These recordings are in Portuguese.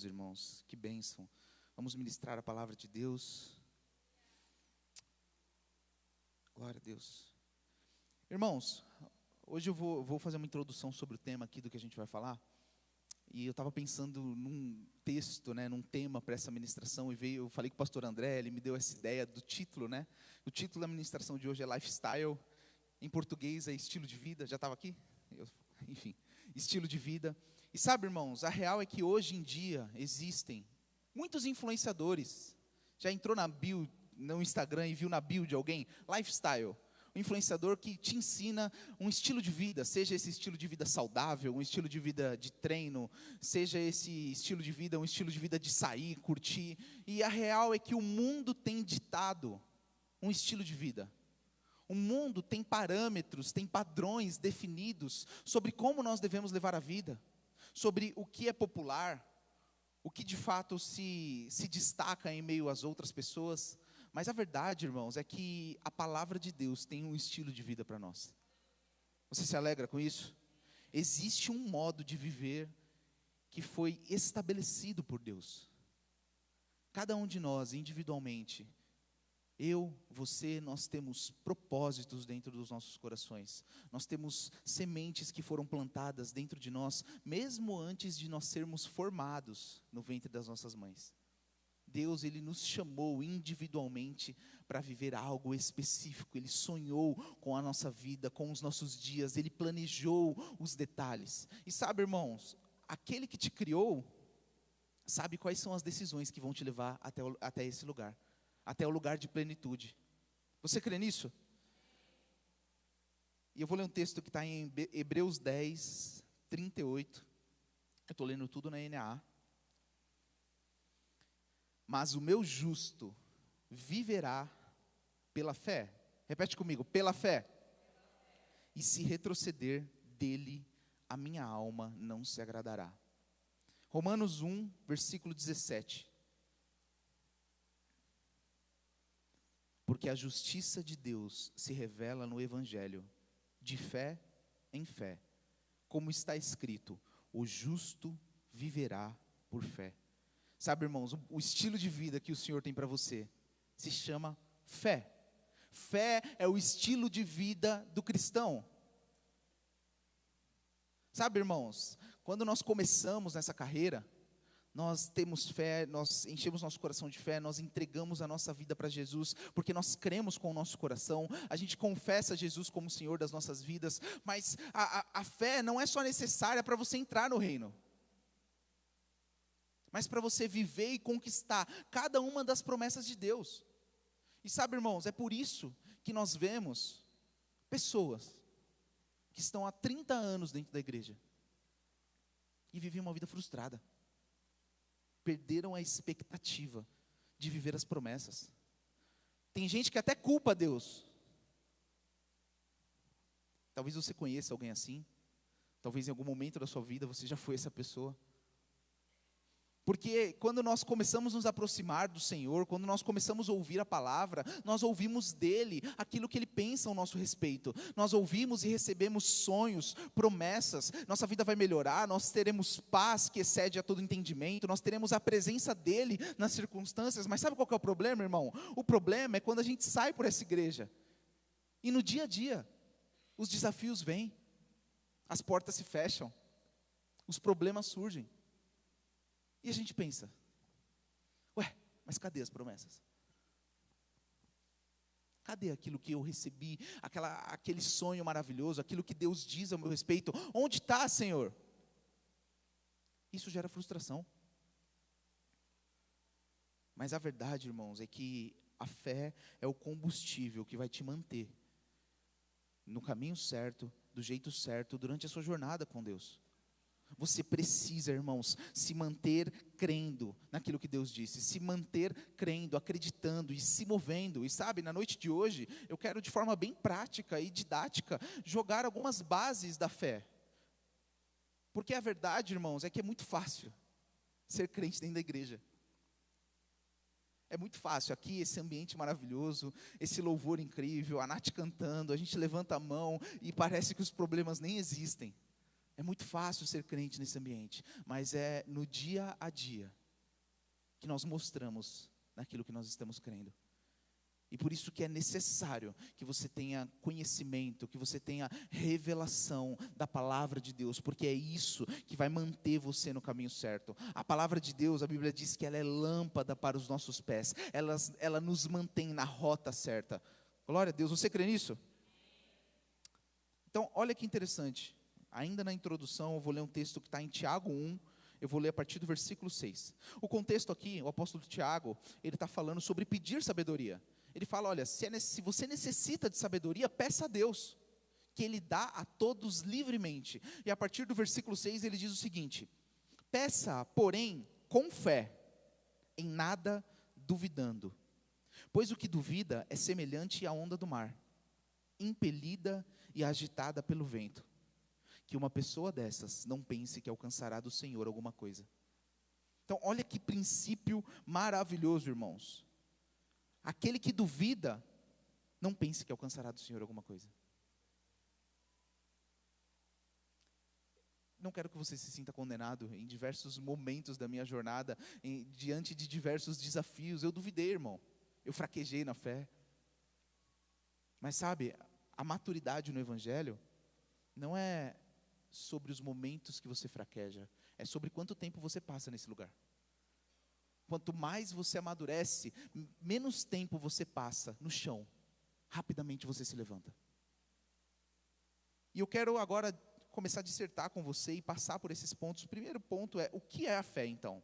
Irmãos, que bênção. Vamos ministrar a palavra de Deus. Glória a Deus. Irmãos, hoje eu vou fazer uma introdução sobre o tema aqui do que a gente vai falar. E eu estava pensando num texto, num tema para essa ministração, eu falei com o pastor André, ele me deu essa ideia do título, O título da ministração de hoje é Lifestyle, em português é estilo de vida, já estava aqui? Enfim, estilo de vida. E sabe, irmãos, a real é que hoje em dia existem muitos influenciadores. Já entrou na bio, no Instagram e viu na bio de alguém? Lifestyle. Um influenciador que te ensina um estilo de vida, seja esse estilo de vida saudável, um estilo de vida de treino, seja esse estilo de vida, um estilo de vida de sair, curtir. E a real é que o mundo tem ditado um estilo de vida. O mundo tem parâmetros, tem padrões definidos sobre como nós devemos levar a vida, sobre o que é popular, o que de fato se destaca em meio às outras pessoas. Mas a verdade, irmãos, é que a palavra de Deus tem um estilo de vida para nós. Você se alegra com isso? Existe um modo de viver que foi estabelecido por Deus. Cada um de nós, individualmente, eu, você, nós temos propósitos dentro dos nossos corações. Nós temos sementes que foram plantadas dentro de nós, mesmo antes de nós sermos formados no ventre das nossas mães. Deus, Ele nos chamou individualmente para viver algo específico. Ele sonhou com a nossa vida, com os nossos dias. Ele planejou os detalhes. E sabe, irmãos, aquele que te criou, sabe quais são as decisões que vão te levar até esse lugar. Até o lugar de plenitude. Você crê nisso? E eu vou ler um texto que está em Hebreus 10, 38. Eu estou lendo tudo na NAA. Mas o meu justo viverá pela fé. Repete comigo, pela fé. E se retroceder dele, a minha alma não se agradará. Romanos 1, versículo 17. Porque a justiça de Deus se revela no Evangelho, de fé em fé. Como está escrito, o justo viverá por fé. Sabe, irmãos, o estilo de vida que o Senhor tem para você se chama fé. Fé é o estilo de vida do cristão. Sabe, irmãos, quando nós começamos nessa carreira, nós temos fé, nós enchemos nosso coração de fé, nós entregamos a nossa vida para Jesus, porque nós cremos com o nosso coração, a gente confessa Jesus como o Senhor das nossas vidas, mas a fé não é só necessária para você entrar no reino, mas para você viver e conquistar cada uma das promessas de Deus. E sabe, irmãos, é por isso que nós vemos pessoas que estão há 30 anos dentro da igreja e vivem uma vida frustrada. Perderam a expectativa de viver as promessas. Tem gente que até culpa Deus. Talvez você conheça alguém assim. Talvez em algum momento da sua vida você já foi essa pessoa. Porque quando nós começamos a nos aproximar do Senhor, quando nós começamos a ouvir a palavra, nós ouvimos dEle aquilo que Ele pensa ao nosso respeito. Nós ouvimos e recebemos sonhos, promessas, nossa vida vai melhorar, nós teremos paz que excede a todo entendimento, nós teremos a presença dEle nas circunstâncias. Mas sabe qual que é o problema, irmão? O problema é quando a gente sai por essa igreja, e no dia a dia, os desafios vêm, as portas se fecham, os problemas surgem. E a gente pensa, mas cadê as promessas? Cadê aquilo que eu recebi, aquele sonho maravilhoso, aquilo que Deus diz ao meu respeito? Onde está, Senhor? Isso gera frustração. Mas a verdade, irmãos, é que a fé é o combustível que vai te manter no caminho certo, do jeito certo, durante a sua jornada com Deus. Você precisa, irmãos, se manter crendo naquilo que Deus disse, se manter crendo, acreditando e se movendo. E sabe, na noite de hoje, eu quero de forma bem prática e didática, jogar algumas bases da fé. Porque a verdade, irmãos, é que é muito fácil ser crente dentro da igreja. É muito fácil, aqui esse ambiente maravilhoso, esse louvor incrível, a Nath cantando, a gente levanta a mão e parece que os problemas nem existem. É muito fácil ser crente nesse ambiente, mas é no dia a dia que nós mostramos naquilo que nós estamos crendo. E por isso que é necessário que você tenha conhecimento, que você tenha revelação da palavra de Deus, porque é isso que vai manter você no caminho certo. A palavra de Deus, a Bíblia diz que ela é lâmpada para os nossos pés, ela nos mantém na rota certa. Glória a Deus, você crê nisso? Então, olha que interessante, ainda na introdução eu vou ler um texto que está em Tiago 1, eu vou ler a partir do versículo 6. O contexto aqui, o apóstolo Tiago, ele está falando sobre pedir sabedoria. Ele fala, olha, se você necessita de sabedoria, peça a Deus, que Ele dá a todos livremente. E a partir do versículo 6 ele diz o seguinte: peça, porém, com fé, em nada duvidando. Pois o que duvida é semelhante à onda do mar, impelida e agitada pelo vento. Que uma pessoa dessas não pense que alcançará do Senhor alguma coisa. Então, olha que princípio maravilhoso, irmãos. Aquele que duvida, não pense que alcançará do Senhor alguma coisa. Não quero que você se sinta condenado em diversos momentos da minha jornada, diante de diversos desafios. Eu duvidei, irmão. Eu fraquejei na fé. Mas sabe, a maturidade no Evangelho não é sobre os momentos que você fraqueja, é sobre quanto tempo você passa nesse lugar. Quanto mais você amadurece, menos tempo você passa no chão, rapidamente você se levanta. E eu quero agora começar a dissertar com você e passar por esses pontos. O primeiro ponto é, o que é a fé então?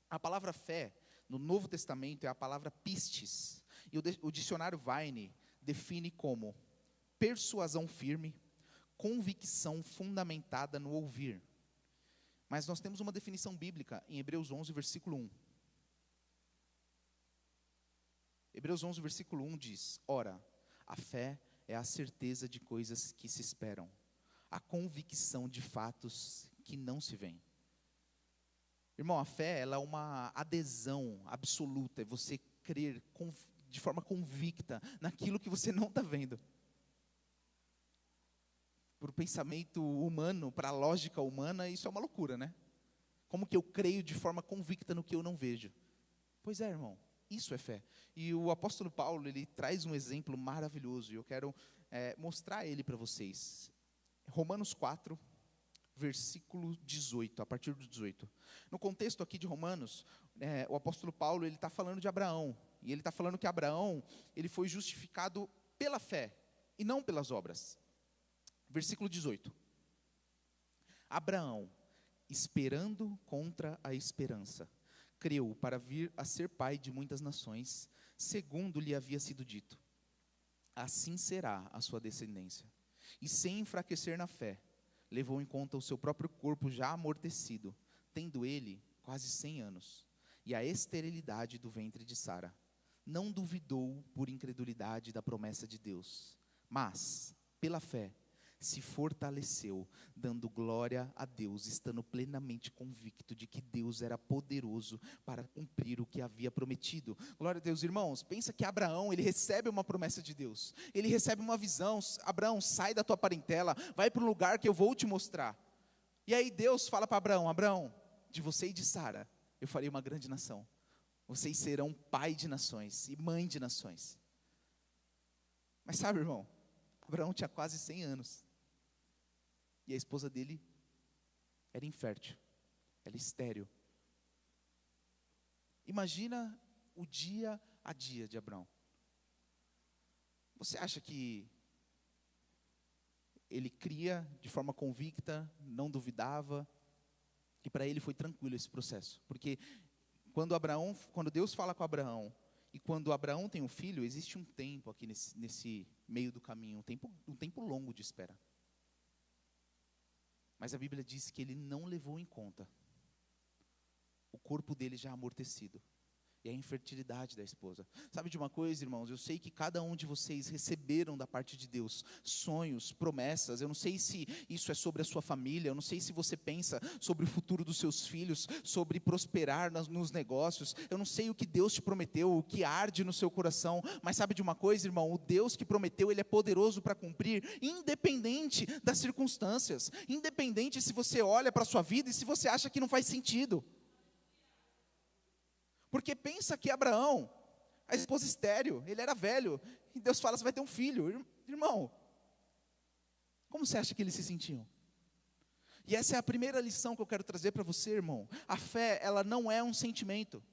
A palavra fé, no Novo Testamento, é a palavra pistis. E o dicionário Vine define como persuasão firme, convicção fundamentada no ouvir. Mas nós temos uma definição bíblica em Hebreus 11, versículo 1. Hebreus 11, versículo 1 diz: ora, a fé é a certeza de coisas que se esperam, a convicção de fatos que não se veem. Irmão, a fé, ela é uma adesão absoluta, é você crer de forma convicta naquilo que você não está vendo. Para o pensamento humano, para a lógica humana, isso é uma loucura, né? Como que eu creio de forma convicta no que eu não vejo? Pois é, irmão, isso é fé. E o apóstolo Paulo, ele traz um exemplo maravilhoso, e eu quero mostrar ele para vocês. Romanos 4, versículo 18, a partir do 18. No contexto aqui de Romanos, o apóstolo Paulo, ele está falando de Abraão, e ele está falando que Abraão, ele foi justificado pela fé, e não pelas obras. Versículo 18. Abraão, esperando contra a esperança, creu para vir a ser pai de muitas nações, segundo lhe havia sido dito: assim será a sua descendência. E sem enfraquecer na fé, levou em conta o seu próprio corpo já amortecido, tendo ele quase 100 anos, e a esterilidade do ventre de Sara. Não duvidou por incredulidade da promessa de Deus, mas, pela fé, se fortaleceu, dando glória a Deus, estando plenamente convicto de que Deus era poderoso para cumprir o que havia prometido. Glória a Deus, irmãos. Pensa que Abraão, ele recebe uma promessa de Deus, ele recebe uma visão: Abraão, sai da tua parentela, vai para um lugar que eu vou te mostrar. E aí Deus fala para Abraão: Abraão, de você e de Sara, eu farei uma grande nação, vocês serão pai de nações e mãe de nações. Mas sabe, irmão, Abraão tinha quase 100 anos, e a esposa dele era infértil, ela estéril. Imagina o dia a dia de Abraão. Você acha que ele cria de forma convicta, não duvidava, e para ele foi tranquilo esse processo? Porque quando Deus fala com Abraão, e quando Abraão tem um filho, existe um tempo aqui nesse meio do caminho, um tempo longo de espera. Mas a Bíblia diz que ele não levou em conta o corpo dele já amortecido. e a infertilidade da esposa. Sabe de uma coisa, irmãos? Eu sei que cada um de vocês receberam da parte de Deus sonhos, promessas. Eu não sei se isso é sobre a sua família, eu não sei se você pensa sobre o futuro dos seus filhos, sobre prosperar nos negócios. Eu não sei o que Deus te prometeu, o que arde no seu coração, mas sabe de uma coisa, irmão? O Deus que prometeu, Ele é poderoso para cumprir, independente das circunstâncias, independente se você olha para a sua vida e se você acha que não faz sentido. Porque pensa que Abraão, a esposa estéril, ele era velho, e Deus fala, você vai ter um filho. Irmão, como você acha que eles se sentiam? E essa é a primeira lição que eu quero trazer para você, irmão. A fé, ela não é um sentimento.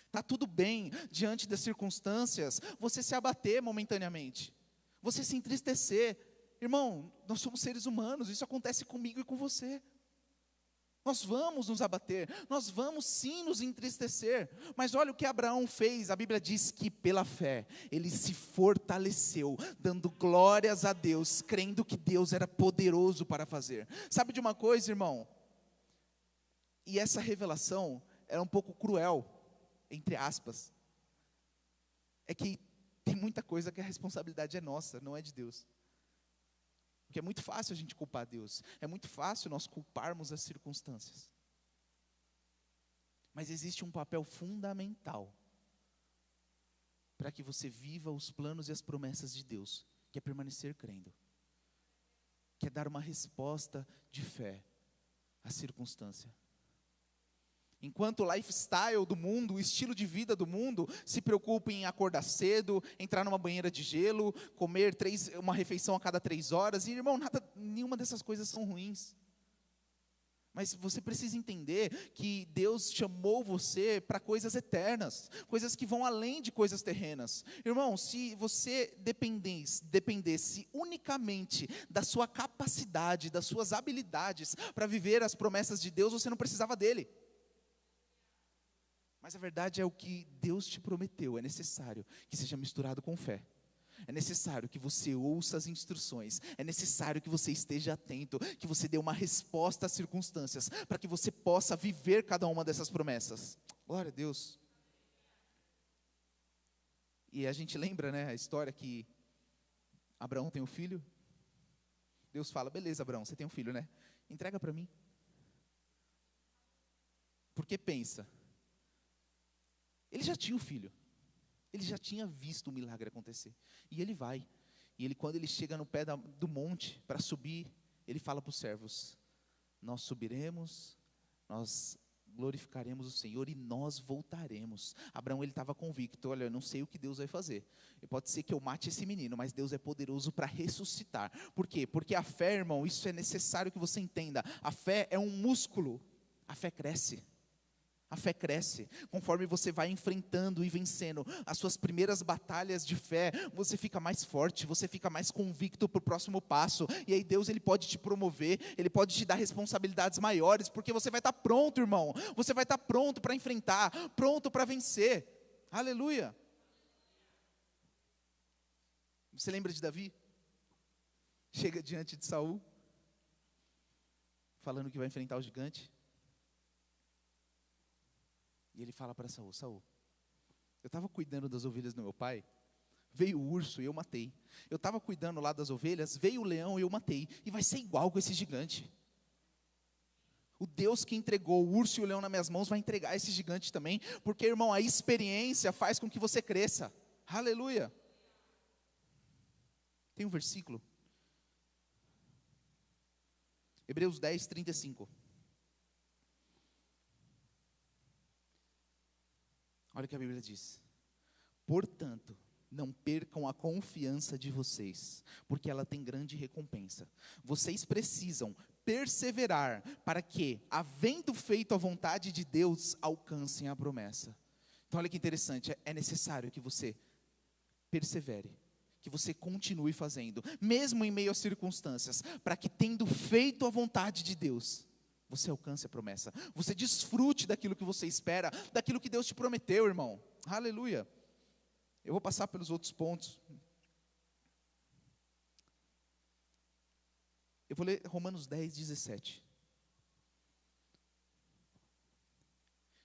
Está tudo bem, diante das circunstâncias, você se abater momentaneamente, você se entristecer. Irmão, nós somos seres humanos, isso acontece comigo e com você. Nós vamos nos abater, nós vamos sim nos entristecer, mas olha o que Abraão fez. A Bíblia diz que pela fé, ele se fortaleceu, dando glórias a Deus, crendo que Deus era poderoso para fazer. Sabe de uma coisa, irmão? E essa revelação era um pouco cruel, entre aspas, é que tem muita coisa que a responsabilidade é nossa, não é de Deus. Porque é muito fácil a gente culpar Deus, é muito fácil nós culparmos as circunstâncias. Mas existe um papel fundamental para que você viva os planos e as promessas de Deus, que é permanecer crendo, que é dar uma resposta de fé à circunstância. Enquanto o lifestyle do mundo, o estilo de vida do mundo, se preocupa em acordar cedo, entrar numa banheira de gelo, comer uma refeição a cada 3 horas, e irmão, nenhuma dessas coisas são ruins. Mas você precisa entender que Deus chamou você para coisas eternas, coisas que vão além de coisas terrenas. Irmão, se você dependesse unicamente da sua capacidade, das suas habilidades para viver as promessas de Deus, você não precisava dele. Mas a verdade é o que Deus te prometeu, é necessário que seja misturado com fé. É necessário que você ouça as instruções, é necessário que você esteja atento, que você dê uma resposta às circunstâncias, para que você possa viver cada uma dessas promessas. Glória a Deus. E a gente lembra, né, a história que Abraão tem um filho. Deus fala, beleza Abraão, você tem um filho, né? Entrega para mim. Porque pensa, ele já tinha um filho, ele já tinha visto o milagre acontecer, e ele vai, e quando ele chega no pé do monte, para subir, ele fala para os servos, nós subiremos, nós glorificaremos o Senhor, e nós voltaremos. Abraão, ele estava convicto, olha, eu não sei o que Deus vai fazer, pode ser que eu mate esse menino, mas Deus é poderoso para ressuscitar. Por quê? Porque a fé, irmão, isso é necessário que você entenda, a fé é um músculo, a fé cresce. A fé cresce, conforme você vai enfrentando e vencendo as suas primeiras batalhas de fé, você fica mais forte, você fica mais convicto para o próximo passo, e aí Deus ele pode te promover, Ele pode te dar responsabilidades maiores, porque você vai estar pronto, irmão, você vai estar pronto para enfrentar, pronto para vencer, aleluia. Você lembra de Davi? Chega diante de Saul, falando que vai enfrentar o gigante, e ele fala para Saul, Saul, eu estava cuidando das ovelhas do meu pai, veio o urso e eu matei. Eu estava cuidando lá das ovelhas, veio o leão e eu matei. E vai ser igual com esse gigante. O Deus que entregou o urso e o leão nas minhas mãos vai entregar esse gigante também. Porque, irmão, a experiência faz com que você cresça. Aleluia. Tem um versículo. Hebreus 10, 35. Olha o que a Bíblia diz. Portanto, não percam a confiança de vocês, porque ela tem grande recompensa. Vocês precisam perseverar para que, havendo feito a vontade de Deus, alcancem a promessa. Então olha que interessante, é necessário que você persevere, que você continue fazendo, mesmo em meio às circunstâncias, para que tendo feito a vontade de Deus, você alcance a promessa, você desfrute daquilo que você espera, daquilo que Deus te prometeu, irmão, aleluia. Eu vou passar pelos outros pontos. Eu vou ler Romanos 10, 17.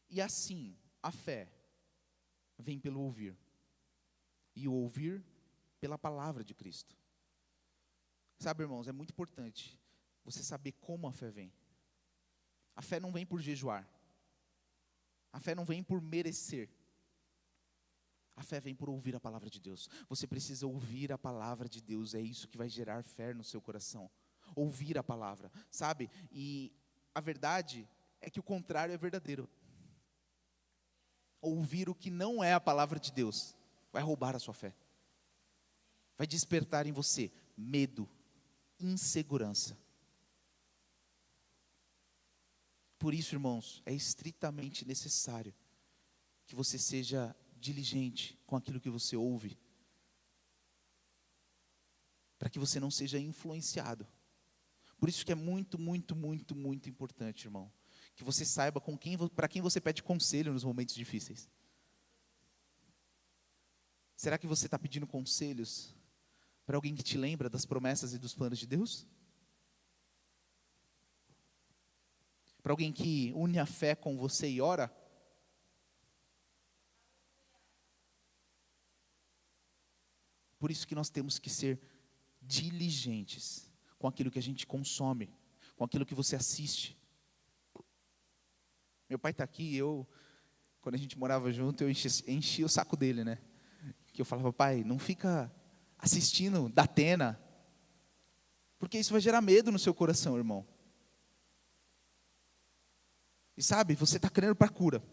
E assim, a fé, vem pelo ouvir. E o ouvir pela palavra de Cristo. Sabe, irmãos, é muito importante você saber como a fé vem. A fé não vem por jejuar. A fé não vem por merecer. A fé vem por ouvir a palavra de Deus. Você precisa ouvir a palavra de Deus. É isso que vai gerar fé no seu coração. Ouvir a palavra, sabe? E a verdade é que o contrário é verdadeiro. Ouvir o que não é a palavra de Deus vai roubar a sua fé. Vai despertar em você medo, insegurança. Por isso, irmãos, é estritamente necessário que você seja diligente com aquilo que você ouve, para que você não seja influenciado. Por isso que é muito, muito, muito, muito importante, irmão, que você saiba para quem você pede conselho nos momentos difíceis. Será que você está pedindo conselhos para alguém que te lembra das promessas e dos planos de Deus? Para alguém que une a fé com você e ora? Por isso que nós temos que ser diligentes com aquilo que a gente consome, com aquilo que você assiste. Meu pai está aqui, quando a gente morava junto, eu enchia o saco dele, né? Que eu falava, pai, não fica assistindo Datena, porque isso vai gerar medo no seu coração, irmão. E sabe, você está crendo para a cura.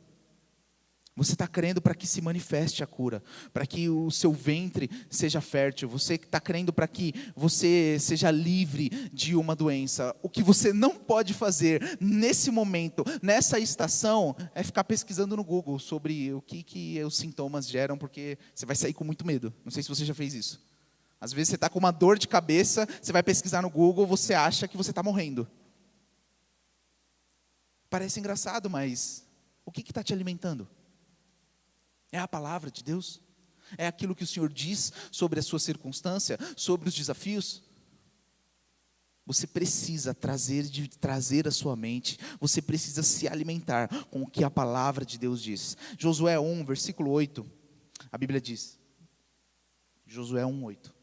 Você está crendo para que se manifeste a cura, para que o seu ventre seja fértil. Você está crendo para que você seja livre de uma doença. O que você não pode fazer nesse momento, nessa estação, é ficar pesquisando no Google sobre o que os sintomas geram, porque você vai sair com muito medo. Não sei se você já fez isso. Às vezes você está com uma dor de cabeça, você vai pesquisar no Google, você acha que você está morrendo. Parece engraçado, mas o que está te alimentando? É a palavra de Deus? É aquilo que o Senhor diz sobre a sua circunstância, sobre os desafios? Você precisa trazer a sua mente, você precisa se alimentar com o que a palavra de Deus diz. Josué 1, versículo 8, a Bíblia diz, Josué 1, 8.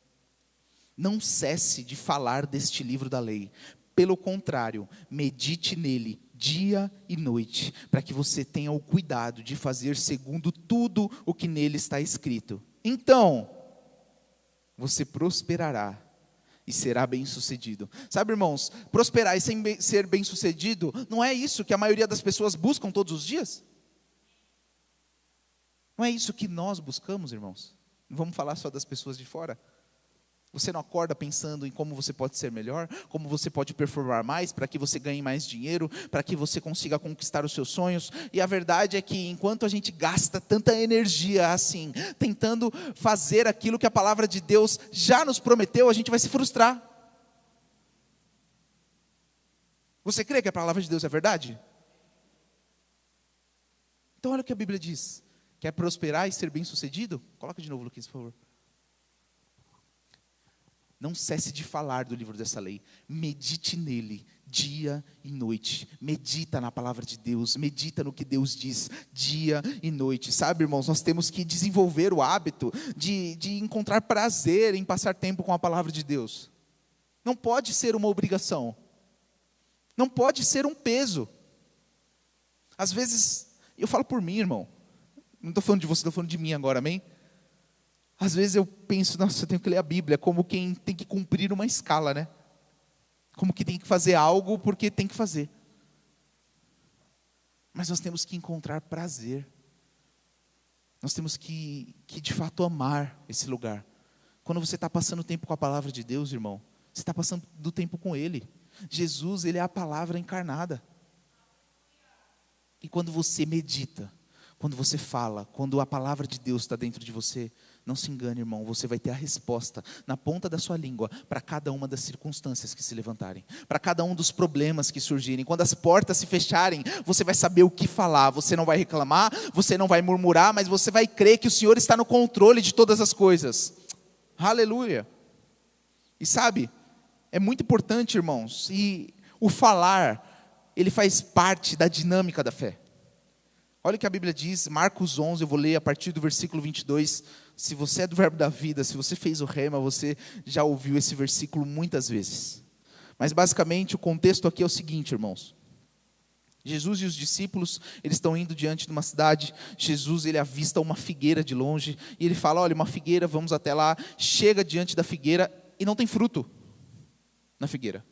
Não cesse de falar deste livro da lei, pelo contrário, medite nele dia e noite, para que você tenha o cuidado de fazer segundo tudo o que nele está escrito. Então, você prosperará e será bem-sucedido. Sabe, irmãos, prosperar e ser bem-sucedido, não é isso que a maioria das pessoas buscam todos os dias? Não é isso que nós buscamos, irmãos? Não vamos falar só das pessoas de fora? Você não acorda pensando em como você pode ser melhor, como você pode performar mais, para que você ganhe mais dinheiro, para que você consiga conquistar os seus sonhos. E a verdade é que enquanto a gente gasta tanta energia assim, tentando fazer aquilo que a palavra de Deus já nos prometeu, a gente vai se frustrar. Você crê que a palavra de Deus é verdade? Então olha o que a Bíblia diz. Quer prosperar e ser bem-sucedido? Coloca de novo, Luquinhas, por favor. Não cesse de falar do livro dessa lei. Medite nele, dia e noite. Medita na palavra de Deus. Medita no que Deus diz, dia e noite. Sabe, irmãos, nós temos que desenvolver o hábito de encontrar prazer em passar tempo com a palavra de Deus. Não pode ser uma obrigação. Não pode ser um peso. Às vezes, eu falo por mim, irmão. Não estou falando de você, estou falando de mim agora, amém? Às vezes eu penso, nossa, eu tenho que ler a Bíblia, como quem tem que cumprir uma escala, né? Como que tem que fazer algo porque tem que fazer. Mas nós temos que encontrar prazer. Nós temos que de fato amar esse lugar. Quando você está passando tempo com a palavra de Deus, irmão, você está passando do tempo com Ele. Jesus, Ele é a palavra encarnada. E quando você medita, quando você fala, quando a palavra de Deus está dentro de você, não se engane, irmão, você vai ter a resposta na ponta da sua língua para cada uma das circunstâncias que se levantarem, para cada um dos problemas que surgirem. Quando as portas se fecharem, você vai saber o que falar. Você não vai reclamar, você não vai murmurar, mas você vai crer que o Senhor está no controle de todas as coisas. Aleluia. E sabe, é muito importante, irmãos, e o falar, ele faz parte da dinâmica da fé. Olha o que a Bíblia diz, Marcos 11, eu vou ler a partir do versículo 22. Se você é do Verbo da Vida, se você fez o rema, você já ouviu esse versículo muitas vezes. Mas basicamente o contexto aqui é o seguinte, irmãos. Jesus e os discípulos, eles estão indo diante de uma cidade. Jesus, ele avista uma figueira de longe. E ele fala, olha, uma figueira, vamos até lá. Chega diante da figueira e não tem fruto na figueira.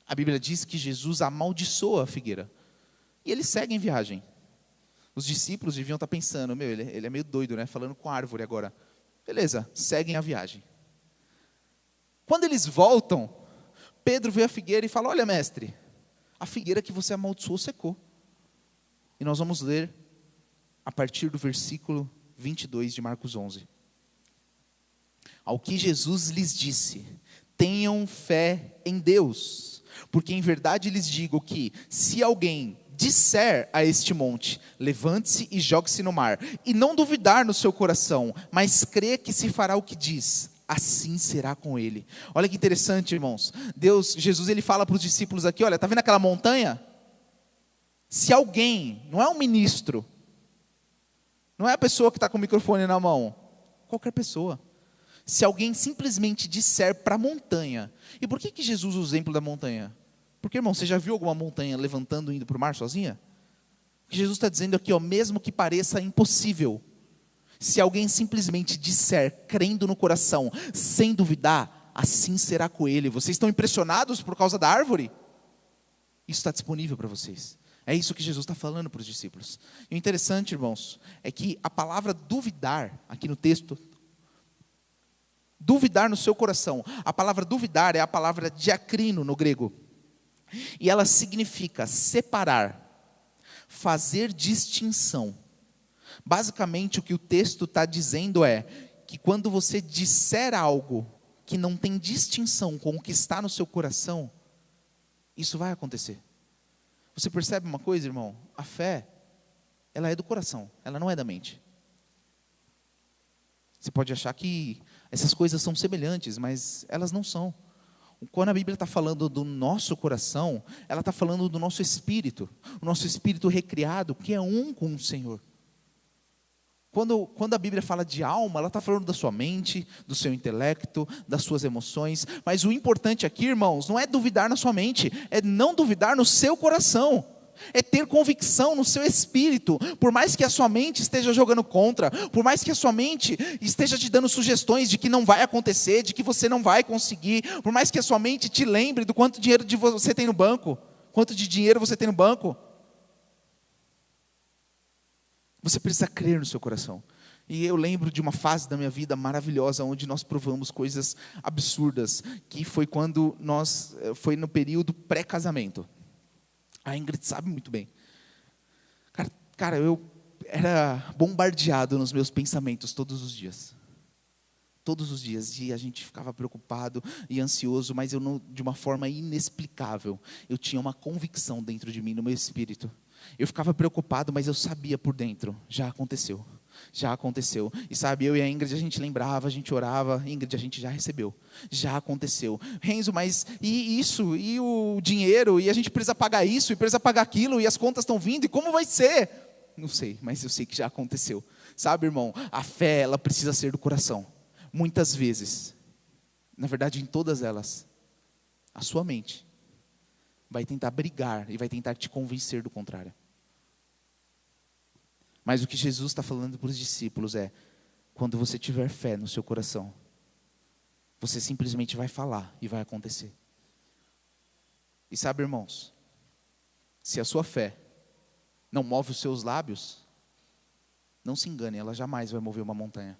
A Bíblia diz que Jesus amaldiçoa a figueira. E eles seguem viagem. Os discípulos deviam estar pensando, ele é meio doido, né? Falando com a árvore agora. Beleza, seguem a viagem. Quando eles voltam, Pedro vê a figueira e fala, olha, mestre, a figueira que você amaldiçoou secou. E nós vamos ler a partir do versículo 22 de Marcos 11. Ao que Jesus lhes disse, tenham fé em Deus, porque em verdade lhes digo que, se alguém disser a este monte, levante-se e jogue-se no mar, e não duvidar no seu coração, mas crê que se fará o que diz, assim será com ele. Olha que interessante, irmãos. Jesus, ele fala para os discípulos aqui, olha, está vendo aquela montanha? Se alguém, não é um ministro, não é a pessoa que está com o microfone na mão, qualquer pessoa, se alguém simplesmente disser para a montanha, e por que Jesus usa o exemplo da montanha? Porque, irmão, você já viu alguma montanha levantando e indo para o mar sozinha? O que Jesus está dizendo aqui, ó, mesmo que pareça impossível, se alguém simplesmente disser, crendo no coração, sem duvidar, assim será com ele. Vocês estão impressionados por causa da árvore? Isso está disponível para vocês. É isso que Jesus está falando para os discípulos. E o interessante, irmãos, é que a palavra duvidar, aqui no texto, duvidar no seu coração, a palavra duvidar é a palavra diacrino no grego. E ela significa separar, fazer distinção. Basicamente o que o texto está dizendo é que quando você disser algo que não tem distinção com o que está no seu coração, isso vai acontecer. Você percebe uma coisa, irmão? A fé, ela é do coração, ela não é da mente. Você pode achar que essas coisas são semelhantes, mas elas não são. Quando a Bíblia está falando do nosso coração, ela está falando do nosso espírito, o nosso espírito recriado, que é um com o Senhor. Quando a Bíblia fala de alma, ela está falando da sua mente, do seu intelecto, das suas emoções, mas o importante aqui, irmãos, não é duvidar na sua mente, é não duvidar no seu coração, é ter convicção no seu espírito, por mais que a sua mente esteja jogando contra, por mais que a sua mente esteja te dando sugestões de que não vai acontecer, de que você não vai conseguir, por mais que a sua mente te lembre do quanto dinheiro você tem no banco, quanto de dinheiro você tem no banco, você precisa crer no seu coração. E eu lembro de uma fase da minha vida maravilhosa, onde nós provamos coisas absurdas, que foi foi no período pré-casamento. A Ingrid sabe muito bem. Cara, eu era bombardeado nos meus pensamentos todos os dias. Todos os dias. E a gente ficava preocupado e ansioso, mas de uma forma inexplicável. Eu tinha uma convicção dentro de mim, no meu espírito. Eu ficava preocupado, mas eu sabia por dentro. Já aconteceu. Já aconteceu. E sabe, eu e a Ingrid, a gente lembrava, a gente orava. Ingrid, a gente já recebeu. Já aconteceu. Renzo, mas e isso? E o dinheiro? E a gente precisa pagar isso, e precisa pagar aquilo, e as contas estão vindo, e como vai ser? Não sei, mas eu sei que já aconteceu. Sabe, irmão, a fé, ela precisa ser do coração. Muitas vezes, na verdade em todas elas, a sua mente vai tentar brigar e vai tentar te convencer do contrário. Mas o que Jesus está falando para os discípulos é, quando você tiver fé no seu coração, você simplesmente vai falar e vai acontecer. E sabe, irmãos, se a sua fé não move os seus lábios, não se engane, ela jamais vai mover uma montanha.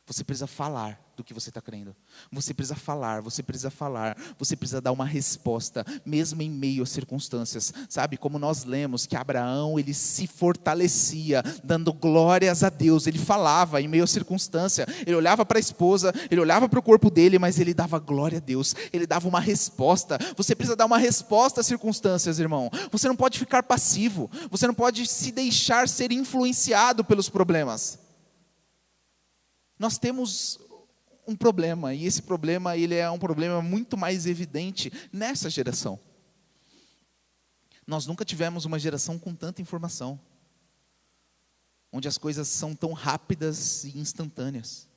Você precisa falar do que você está crendo. Você precisa falar, você precisa dar uma resposta, mesmo em meio às circunstâncias. Sabe, como nós lemos que Abraão, ele se fortalecia, dando glórias a Deus. Ele falava em meio à circunstância. Ele olhava para a esposa, ele olhava para o corpo dele, mas ele dava glória a Deus. Ele dava uma resposta. Você precisa dar uma resposta às circunstâncias, irmão. Você não pode ficar passivo. Você não pode se deixar ser influenciado pelos problemas. Nós temos um problema, e esse problema ele é um problema muito mais evidente nessa geração. Nós nunca tivemos uma geração com tanta informação, onde as coisas são tão rápidas e instantâneas.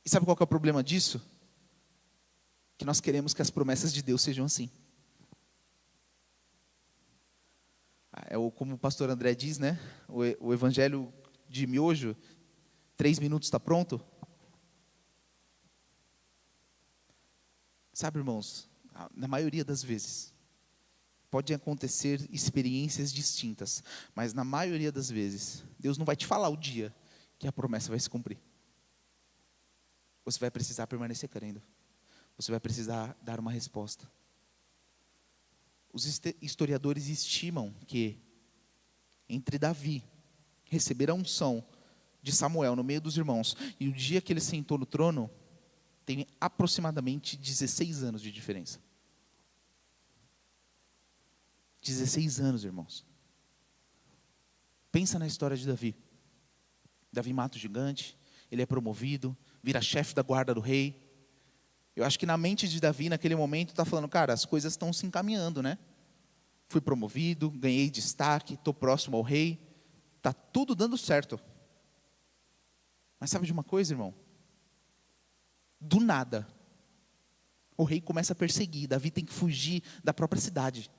E sabe qual que é o problema disso? Que nós queremos que as promessas de Deus sejam assim. Como o pastor André diz, né? O evangelho de miojo, 3 minutos está pronto. Sabe, irmãos, na maioria das vezes, podem acontecer experiências distintas, mas na maioria das vezes, Deus não vai te falar o dia que a promessa vai se cumprir. Você vai precisar permanecer crendo. Você vai precisar dar uma resposta. Os historiadores estimam que entre Davi receber a unção de Samuel no meio dos irmãos e o dia que ele sentou no trono, tem aproximadamente 16 anos de diferença. 16 anos, irmãos. Pensa na história de Davi. Davi mata o gigante, ele é promovido, vira chefe da guarda do rei. Eu acho que na mente de Davi, naquele momento, está falando, cara, as coisas estão se encaminhando, né? Fui promovido, ganhei destaque, estou próximo ao rei, está tudo dando certo. Mas sabe de uma coisa, irmão? Do nada, o rei começa a perseguir, Davi tem que fugir da própria cidade,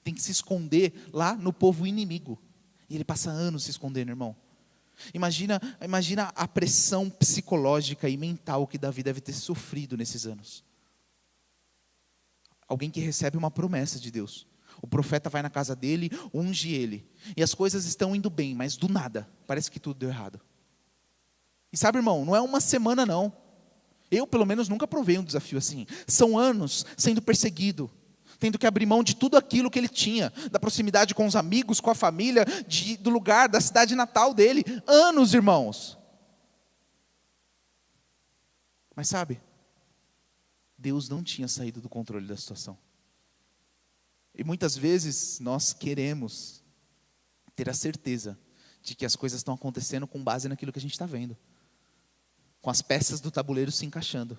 tem que se esconder lá no povo inimigo, e ele passa anos se escondendo, irmão. Imagina a pressão psicológica e mental que Davi deve ter sofrido nesses anos. Alguém que recebe uma promessa de Deus, o profeta vai na casa dele, unge ele, e as coisas estão indo bem, mas do nada, parece que tudo deu errado. E sabe, irmão, não é uma semana não. Eu, pelo menos, nunca provei um desafio assim. São anos sendo perseguido, tendo que abrir mão de tudo aquilo que ele tinha, da proximidade com os amigos, com a família, do lugar, da cidade natal dele. Anos, irmãos. Mas sabe, Deus não tinha saído do controle da situação. E muitas vezes nós queremos ter a certeza de que as coisas estão acontecendo com base naquilo que a gente está vendo, com as peças do tabuleiro se encaixando.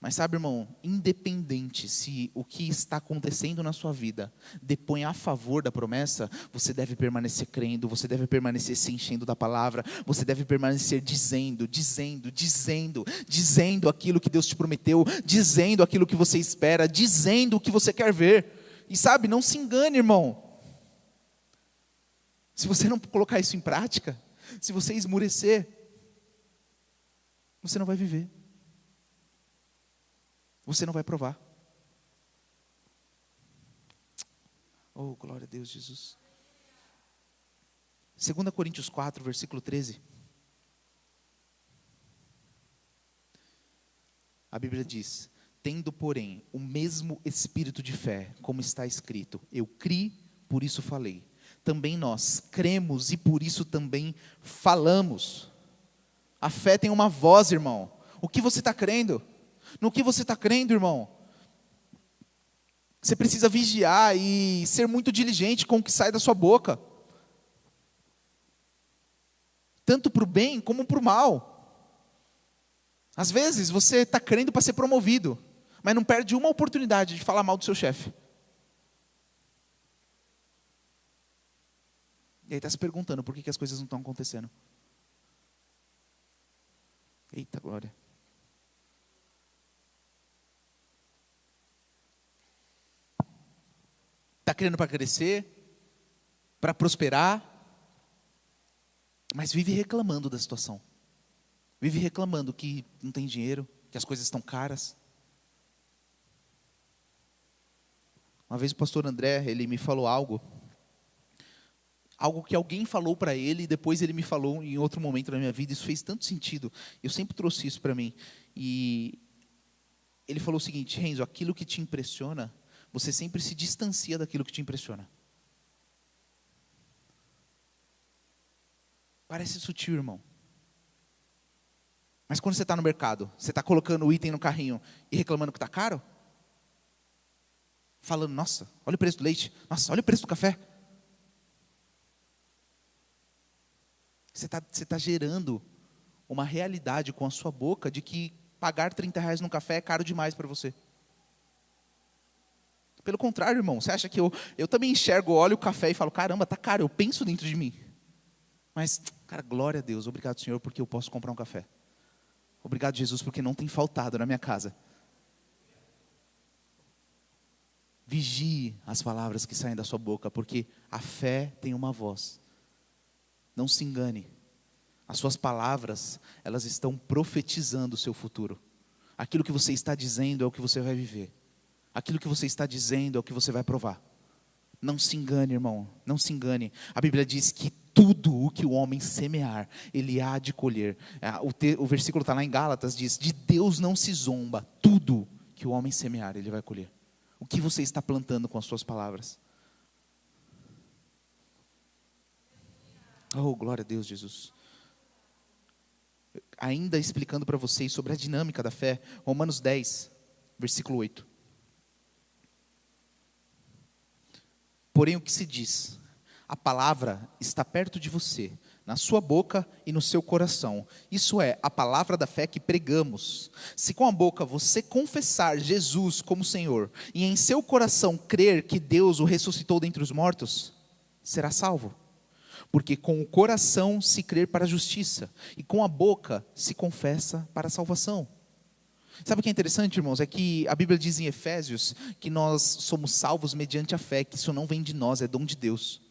Mas sabe, irmão, independente se o que está acontecendo na sua vida depõe a favor da promessa, você deve permanecer crendo, você deve permanecer se enchendo da palavra, você deve permanecer dizendo aquilo que Deus te prometeu, dizendo aquilo que você espera, dizendo o que você quer ver. E sabe, não se engane, irmão. Se você não colocar isso em prática, se você esmurecer, você não vai viver. Você não vai provar. Oh, glória a Deus, Jesus. 2 Coríntios 4, versículo 13. A Bíblia diz: tendo, porém, o mesmo espírito de fé, como está escrito, eu criei, por isso falei. Também nós cremos e por isso também falamos. A fé tem uma voz, irmão. O que você está crendo? No que você está crendo, irmão? Você precisa vigiar e ser muito diligente com o que sai da sua boca. Tanto para o bem como para o mal. Às vezes você está crendo para ser promovido, mas não perde uma oportunidade de falar mal do seu chefe. E aí está se perguntando por que as coisas não estão acontecendo. Eita glória. Está querendo para crescer, para prosperar, mas vive reclamando da situação. Vive reclamando que não tem dinheiro, que as coisas estão caras. Uma vez o pastor André, ele me falou algo que alguém falou para ele, e depois ele me falou em outro momento da minha vida. Isso fez tanto sentido. Eu sempre trouxe isso para mim. E ele falou o seguinte: Renzo, aquilo que te impressiona, você sempre se distancia daquilo que te impressiona. Parece sutil, irmão. Mas quando você está no mercado, você está colocando o item no carrinho e reclamando que está caro? Falando, nossa, olha o preço do leite. Nossa, olha o preço do café. Você está gerando uma realidade com a sua boca de que pagar R$30 no café é caro demais para você. Pelo contrário, irmão, você acha que eu também enxergo, olho o café e falo, caramba, tá caro, eu penso dentro de mim. Mas, cara, glória a Deus, obrigado, Senhor, porque eu posso comprar um café. Obrigado, Jesus, porque não tem faltado na minha casa. Vigie as palavras que saem da sua boca, porque a fé tem uma voz. Não se engane. As suas palavras, elas estão profetizando o seu futuro. Aquilo que você está dizendo é o que você vai viver. Aquilo que você está dizendo é o que você vai provar. Não se engane, irmão, não se engane. A Bíblia diz que tudo o que o homem semear, ele há de colher. O versículo está lá em Gálatas, diz, de Deus não se zomba. Tudo que o homem semear, ele vai colher. O que você está plantando com as suas palavras? Oh, glória a Deus, Jesus. Ainda explicando para vocês sobre a dinâmica da fé, Romanos 10, versículo 8. Porém, o que se diz? A palavra está perto de você, na sua boca e no seu coração. Isso é, a palavra da fé que pregamos. Se com a boca você confessar Jesus como Senhor, e em seu coração crer que Deus o ressuscitou dentre os mortos, será salvo. Porque com o coração se crer para a justiça, e com a boca se confessa para a salvação. Sabe o que é interessante, irmãos? É que a Bíblia diz em Efésios que nós somos salvos mediante a fé, que isso não vem de nós, é dom de Deus.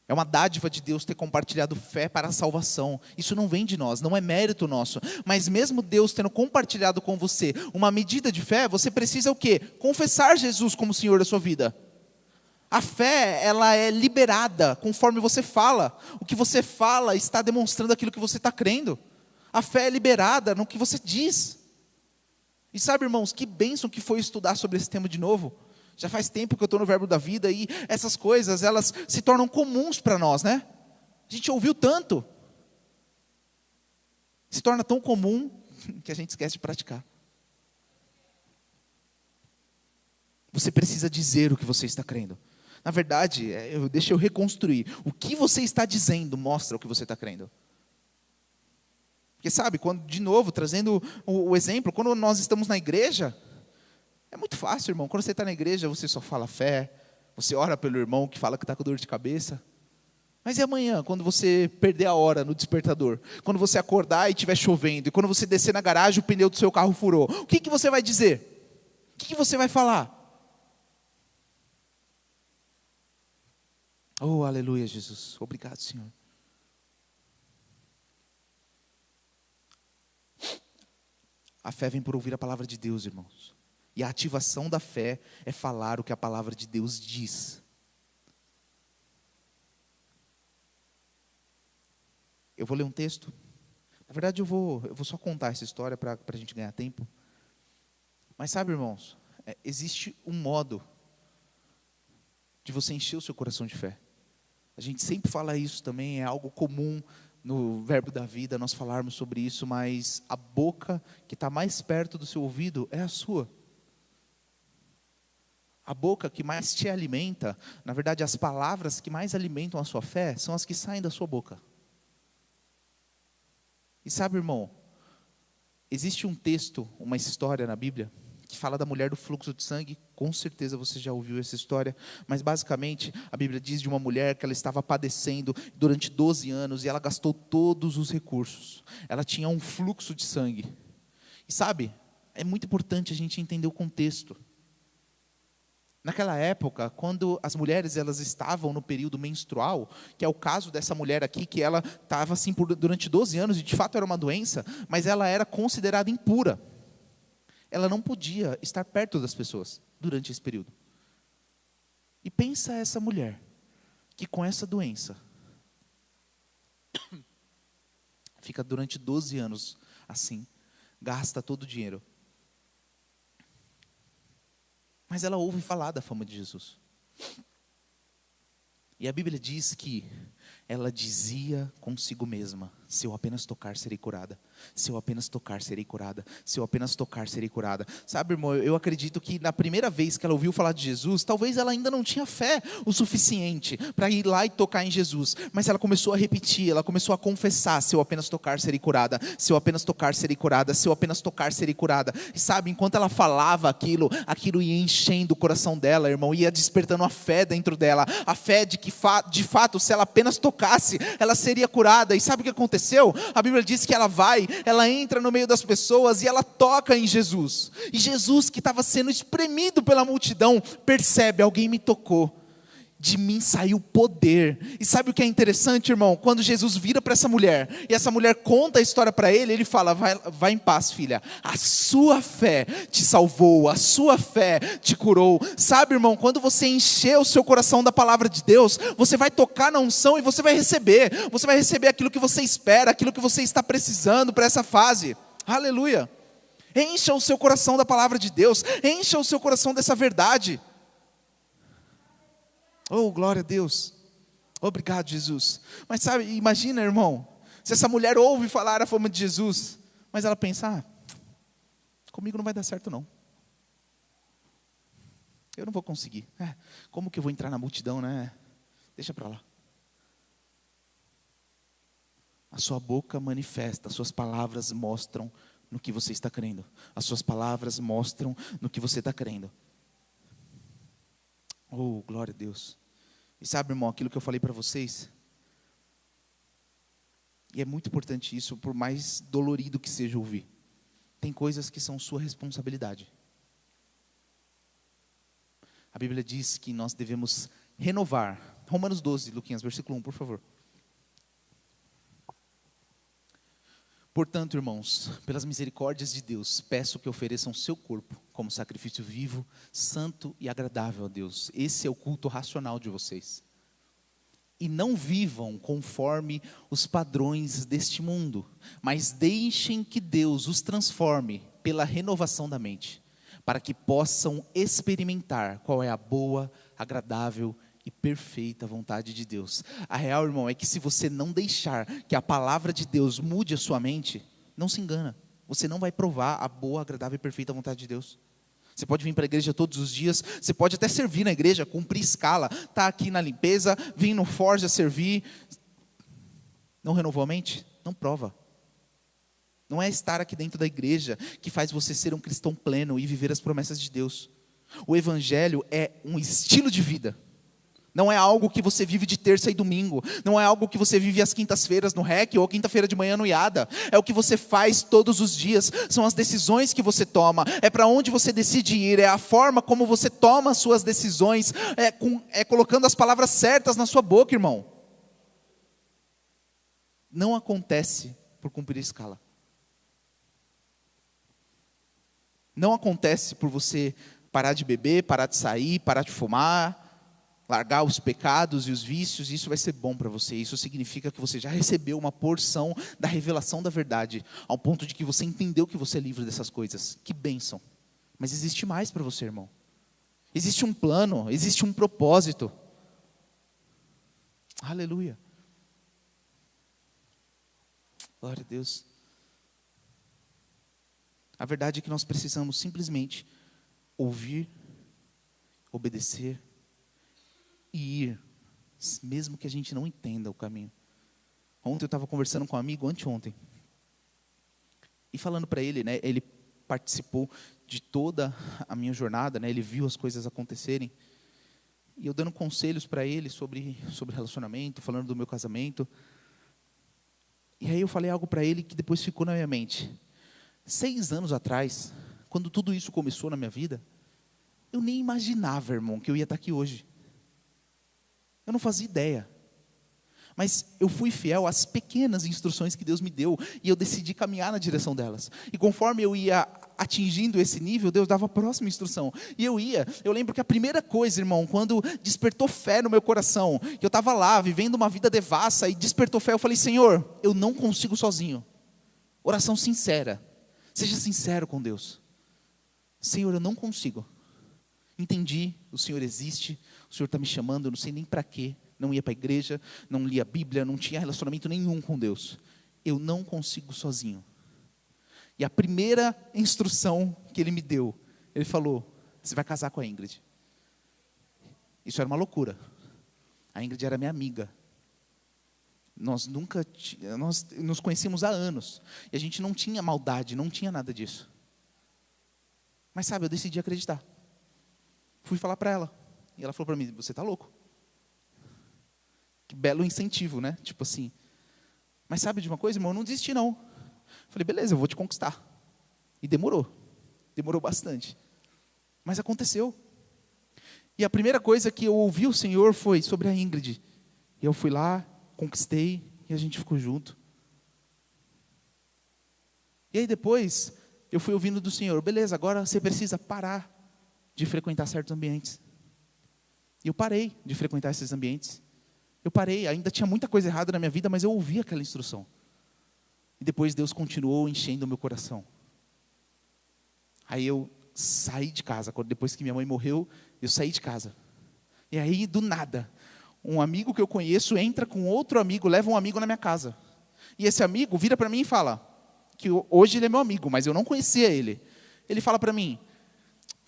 É uma dádiva de Deus ter compartilhado fé para a salvação. Isso não vem de nós, não é mérito nosso. Mas mesmo Deus tendo compartilhado com você uma medida de fé, você precisa o quê? Confessar Jesus como Senhor da sua vida. A fé, ela é liberada conforme você fala. O que você fala está demonstrando aquilo que você está crendo. A fé é liberada no que você diz. E sabe, irmãos, que bênção que foi estudar sobre esse tema de novo. Já faz tempo que eu estou no Verbo da Vida e essas coisas, elas se tornam comuns para nós, né? A gente ouviu tanto. Se torna tão comum que a gente esquece de praticar. Você precisa dizer o que você está crendo. Na verdade, deixa eu reconstruir. O que você está dizendo mostra o que você está crendo. Porque sabe, quando, de novo, trazendo o exemplo, quando nós estamos na igreja, é muito fácil, irmão. Quando você está na igreja, você só fala fé, você ora pelo irmão que fala que está com dor de cabeça. Mas e amanhã, quando você perder a hora no despertador? Quando você acordar e estiver chovendo? E quando você descer na garagem, o pneu do seu carro furou? O que você vai dizer? O que você vai falar? Oh, aleluia, Jesus. Obrigado, Senhor. A fé vem por ouvir a palavra de Deus, irmãos. E a ativação da fé é falar o que a palavra de Deus diz. Eu vou ler um texto. Na verdade, eu vou só contar essa história para a gente ganhar tempo. Mas sabe, irmãos, existe um modo de você encher o seu coração de fé. A gente sempre fala isso também, é algo comum no Verbo da Vida, nós falarmos sobre isso, mas a boca que está mais perto do seu ouvido é a sua. A boca que mais te alimenta, na verdade, as palavras que mais alimentam a sua fé, são as que saem da sua boca. E sabe, irmão, existe um texto, uma história na Bíblia, que fala da mulher do fluxo de sangue. Com certeza você já ouviu essa história, mas basicamente a Bíblia diz de uma mulher que ela estava padecendo durante 12 anos e ela gastou todos os recursos. Ela tinha um fluxo de sangue. E sabe, é muito importante a gente entender o contexto. Naquela época, quando as mulheres elas estavam no período menstrual, que é o caso dessa mulher aqui, que ela estava assim durante 12 anos, e de fato era uma doença, mas ela era considerada impura. Ela não podia estar perto das pessoas durante esse período. E pensa essa mulher, que com essa doença, fica durante 12 anos assim, gasta todo o dinheiro. Mas ela ouve falar da fama de Jesus. E a Bíblia diz que ela dizia consigo mesma: Se eu apenas tocar, serei curada. Se eu apenas tocar, serei curada. Se eu apenas tocar, serei curada. Sabe, irmão, eu acredito que na primeira vez que ela ouviu falar de Jesus, talvez ela ainda não tinha fé o suficiente para ir lá e tocar em Jesus. Mas ela começou a repetir, ela começou a confessar: se eu apenas tocar, serei curada. Se eu apenas tocar, serei curada. Se eu apenas tocar, serei curada. E sabe, enquanto ela falava aquilo ia enchendo o coração dela, irmão, ia despertando a fé dentro dela. A fé de que, de fato, se ela apenas tocasse, ela seria curada. E sabe o que aconteceu? A Bíblia diz que ela entra no meio das pessoas e ela toca em Jesus. E Jesus, que estava sendo espremido pela multidão, percebe: alguém me tocou, de mim saiu poder. E sabe o que é interessante, irmão? Quando Jesus vira para essa mulher, e essa mulher conta a história para ele, ele fala: vai em paz, filha, a sua fé te salvou, a sua fé te curou. Sabe, irmão, quando você encher o seu coração da palavra de Deus, você vai tocar na unção e você vai receber aquilo que você espera, aquilo que você está precisando para essa fase. Aleluia. Encha o seu coração da palavra de Deus, encha o seu coração dessa verdade. Oh, glória a Deus. Obrigado, Jesus. Mas sabe, imagina, irmão, se essa mulher ouve falar a fama de Jesus, mas ela pensa: comigo não vai dar certo não. Eu não vou conseguir. Como que eu vou entrar na multidão, né? Deixa para lá. A sua boca manifesta, as suas palavras mostram no que você está crendo. As suas palavras mostram no que você está crendo. Oh, glória a Deus. E sabe, irmão, aquilo que eu falei para vocês, e é muito importante isso, por mais dolorido que seja ouvir, tem coisas que são sua responsabilidade. A Bíblia diz que nós devemos renovar. Romanos 12, Luquinhas, versículo 1, por favor. Portanto, irmãos, pelas misericórdias de Deus, peço que ofereçam seu corpo como sacrifício vivo, santo e agradável a Deus. Esse é o culto racional de vocês. E não vivam conforme os padrões deste mundo, mas deixem que Deus os transforme pela renovação da mente, para que possam experimentar qual é a boa, agradável e perfeita vontade de Deus. A real, irmão, é que se você não deixar que a palavra de Deus mude a sua mente, não se engana, você não vai provar a boa, agradável e perfeita vontade de Deus. Você pode vir para a igreja todos os dias, você pode até servir na igreja, cumprir escala, estar aqui na limpeza, vir no Forja servir. Não renovou a mente? Não prova. Não é estar aqui dentro da igreja que faz você ser um cristão pleno e viver as promessas de Deus. O evangelho é um estilo de vida. Não é algo que você vive de terça e domingo. Não é algo que você vive às quintas-feiras no REC ou quinta-feira de manhã no IADA. É o que você faz todos os dias. São as decisões que você toma. É para onde você decide ir. É a forma como você toma as suas decisões. É colocando as palavras certas na sua boca, irmão. Não acontece por cumprir escala. Não acontece por você parar de beber, parar de sair, parar de fumar, largar os pecados e os vícios. Isso vai ser bom para você. Isso significa que você já recebeu uma porção da revelação da verdade, ao ponto de que você entendeu que você é livre dessas coisas. Que bênção. Mas existe mais para você, irmão. Existe um plano, existe um propósito. Aleluia. Glória a Deus. A verdade é que nós precisamos simplesmente ouvir, obedecer e ir, mesmo que a gente não entenda o caminho. Ontem eu estava conversando com um amigo, anteontem, e falando para ele, né, ele participou de toda a minha jornada, né, ele viu as coisas acontecerem, e eu dando conselhos para ele sobre relacionamento, falando do meu casamento, e aí eu falei algo para ele que depois ficou na minha mente. 6 anos atrás, quando tudo isso começou na minha vida, eu nem imaginava, irmão, que eu ia estar aqui hoje. Eu não fazia ideia. Mas eu fui fiel às pequenas instruções que Deus me deu, e eu decidi caminhar na direção delas. E conforme eu ia atingindo esse nível, Deus dava a próxima instrução. E eu lembro que a primeira coisa, irmão, quando despertou fé no meu coração, que eu estava lá, vivendo uma vida devassa, e despertou fé, eu falei: Senhor, eu não consigo sozinho. Oração sincera. Seja sincero com Deus. Senhor, eu não consigo. Entendi, o Senhor existe, o Senhor está me chamando, eu não sei nem para quê. Não ia para a igreja, não lia a Bíblia, não tinha relacionamento nenhum com Deus. eu não consigo sozinho. E a primeira instrução que ele me deu, ele falou: você vai casar com a Ingrid. Isso era uma loucura. A Ingrid era minha amiga. Nós nos conhecíamos há anos. E a gente não tinha maldade, não tinha nada disso. Mas sabe, eu decidi acreditar. Fui falar para ela. E ela falou para mim: você está louco. Que belo incentivo, né? Tipo assim. Mas sabe de uma coisa, irmão? Eu não desisti, não. Falei: beleza, eu vou te conquistar. E demorou. Demorou bastante. Mas aconteceu. E a primeira coisa que eu ouvi o Senhor foi sobre a Ingrid. E eu fui lá, conquistei, e a gente ficou junto. E aí depois, eu fui ouvindo do Senhor: beleza, agora você precisa parar de frequentar certos ambientes. E eu parei de frequentar esses ambientes. Eu parei, ainda tinha muita coisa errada na minha vida, mas eu ouvi aquela instrução. E depois Deus continuou enchendo o meu coração. Aí eu saí de casa, depois que minha mãe morreu, eu saí de casa. E aí, do nada, um amigo que eu conheço entra com outro amigo, leva um amigo na minha casa. E esse amigo vira para mim e fala, que hoje ele é meu amigo, mas eu não conhecia ele. Ele fala para mim: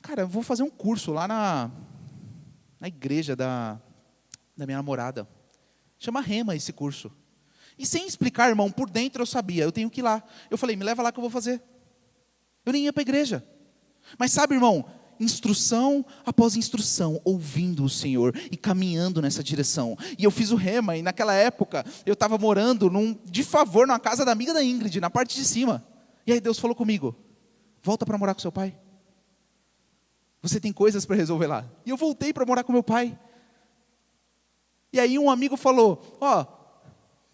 cara, eu vou fazer um curso lá na igreja da minha namorada. Chama Rema esse curso. E sem explicar, irmão, por dentro eu sabia, eu tenho que ir lá. Eu falei: me leva lá que eu vou fazer. Eu nem ia para a igreja. Mas sabe, irmão, instrução após instrução, ouvindo o Senhor e caminhando nessa direção. E eu fiz o Rema, e naquela época eu estava morando de favor na casa da amiga da Ingrid, na parte de cima. E aí Deus falou comigo: volta para morar com seu pai. Você tem coisas para resolver lá. E eu voltei para morar com meu pai. E aí um amigo falou: ó,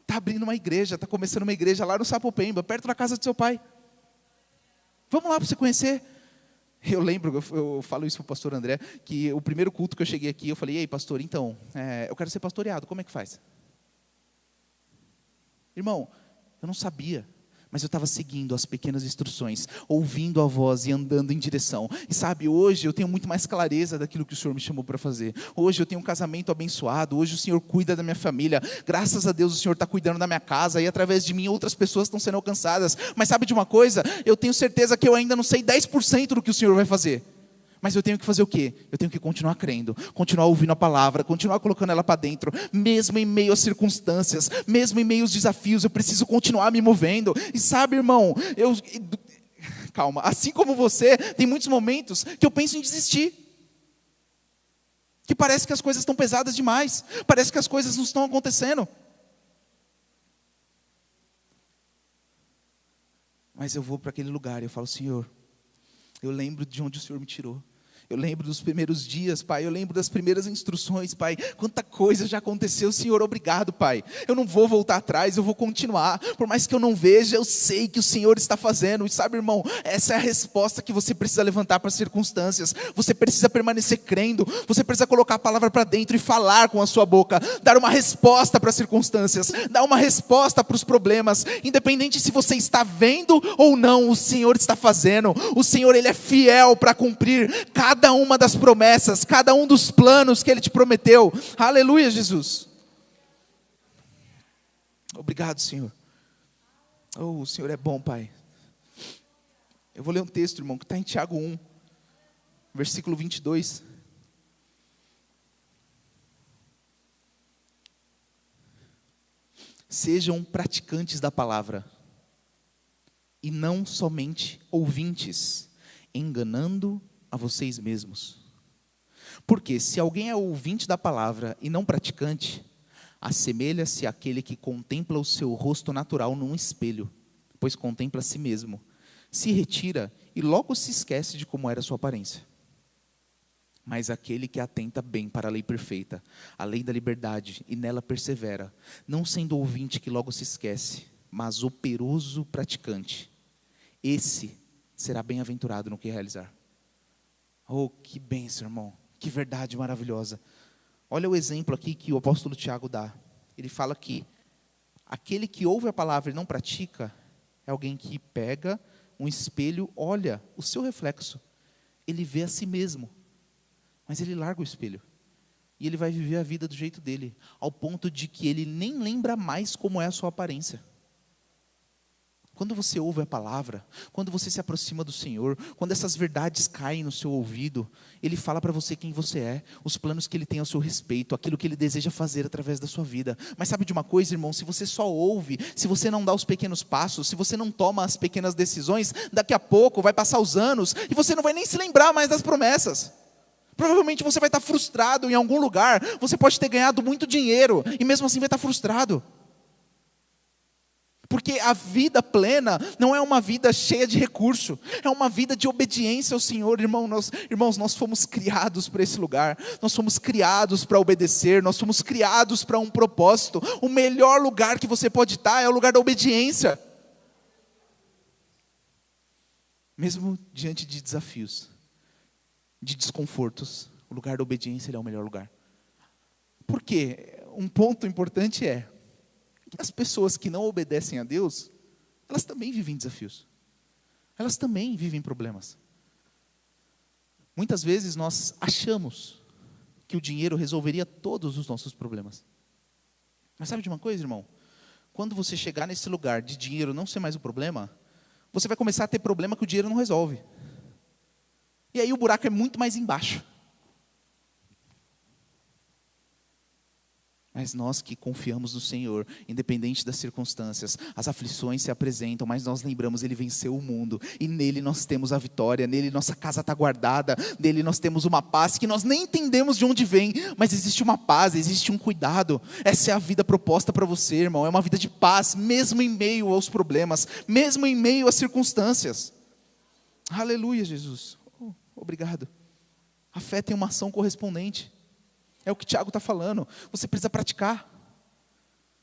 está abrindo uma igreja, está começando uma igreja lá no Sapopemba, perto da casa do seu pai. Vamos lá para você conhecer. Eu lembro, eu falo isso para o pastor André, que o primeiro culto que eu cheguei aqui, eu falei: ei, pastor, então, eu quero ser pastoreado, como é que faz? Irmão, eu não sabia, mas eu estava seguindo as pequenas instruções, ouvindo a voz e andando em direção. E sabe, hoje eu tenho muito mais clareza daquilo que o Senhor me chamou para fazer. Hoje eu tenho um casamento abençoado, hoje o Senhor cuida da minha família. Graças a Deus o Senhor está cuidando da minha casa, e através de mim outras pessoas estão sendo alcançadas. Mas sabe de uma coisa? Eu tenho certeza que eu ainda não sei 10% do que o Senhor vai fazer. Mas eu tenho que fazer o quê? Eu tenho que continuar crendo, continuar ouvindo a palavra, continuar colocando ela para dentro, mesmo em meio às circunstâncias, mesmo em meio aos desafios, eu preciso continuar me movendo. E sabe, irmão, calma, assim como você, tem muitos momentos que eu penso em desistir, que parece que as coisas estão pesadas demais, parece que as coisas não estão acontecendo. Mas eu vou para aquele lugar e eu falo: Senhor, eu lembro de onde o Senhor me tirou. Eu lembro dos primeiros dias, Pai. Eu lembro das primeiras instruções, Pai. Quanta coisa já aconteceu, Senhor, obrigado, Pai. Eu não vou voltar atrás, eu vou continuar. Por mais que eu não veja, eu sei que o Senhor está fazendo. E sabe, irmão, essa é a resposta que você precisa levantar para as circunstâncias. Você precisa permanecer crendo. Você precisa colocar a palavra para dentro e falar com a sua boca. Dar uma resposta para as circunstâncias. Dar uma resposta para os problemas. Independente se você está vendo ou não, o Senhor está fazendo. O Senhor, Ele é fiel para cumprir cada uma das promessas, cada um dos planos que Ele te prometeu. Aleluia, Jesus. Obrigado, Senhor. Oh, o Senhor é bom, Pai. Eu vou ler um texto, irmão, que está em Tiago 1, versículo 22. Sejam praticantes da palavra, e não somente ouvintes, enganando a vocês mesmos. Porque se alguém é ouvinte da palavra e não praticante, assemelha-se àquele que contempla o seu rosto natural num espelho, pois contempla a si mesmo, se retira e logo se esquece de como era a sua aparência. Mas aquele que atenta bem para a lei perfeita, a lei da liberdade, e nela persevera, não sendo ouvinte que logo se esquece, mas operoso praticante, esse será bem-aventurado no que realizar. Oh, que bênção, irmão. Que verdade maravilhosa. Olha o exemplo aqui que o apóstolo Tiago dá. Ele fala que aquele que ouve a palavra e não pratica é alguém que pega um espelho, olha o seu reflexo. Ele vê a si mesmo, mas ele larga o espelho. E ele vai viver a vida do jeito dele, ao ponto de que ele nem lembra mais como é a sua aparência. Quando você ouve a palavra, quando você se aproxima do Senhor, quando essas verdades caem no seu ouvido, Ele fala para você quem você é, os planos que Ele tem ao seu respeito, aquilo que Ele deseja fazer através da sua vida. Mas sabe de uma coisa, irmão? Se você só ouve, se você não dá os pequenos passos, se você não toma as pequenas decisões, daqui a pouco vai passar os anos e você não vai nem se lembrar mais das promessas. Provavelmente você vai estar frustrado em algum lugar, você pode ter ganhado muito dinheiro e mesmo assim vai estar frustrado. Porque a vida plena não é uma vida cheia de recurso, é uma vida de obediência ao Senhor, irmãos, nós fomos criados para esse lugar, nós fomos criados para obedecer, nós fomos criados para um propósito. O melhor lugar que você pode estar é o lugar da obediência. Mesmo diante de desafios, de desconfortos, o lugar da obediência ele é o melhor lugar. Por quê? Um ponto importante é que as pessoas que não obedecem a Deus, elas também vivem desafios. Elas também vivem problemas. Muitas vezes nós achamos que o dinheiro resolveria todos os nossos problemas. Mas sabe de uma coisa, irmão? Quando você chegar nesse lugar de dinheiro não ser mais o problema, você vai começar a ter problema que o dinheiro não resolve. E aí o buraco é muito mais embaixo. Mas nós que confiamos no Senhor, independente das circunstâncias, as aflições se apresentam, mas nós lembramos, Ele venceu o mundo, e nele nós temos a vitória, nele nossa casa está guardada, nele nós temos uma paz que nós nem entendemos de onde vem, mas existe uma paz, existe um cuidado. Essa é a vida proposta para você, irmão, é uma vida de paz, mesmo em meio aos problemas, mesmo em meio às circunstâncias. Aleluia, Jesus, obrigado. A fé tem uma ação correspondente. É o que Tiago está falando. Você precisa praticar.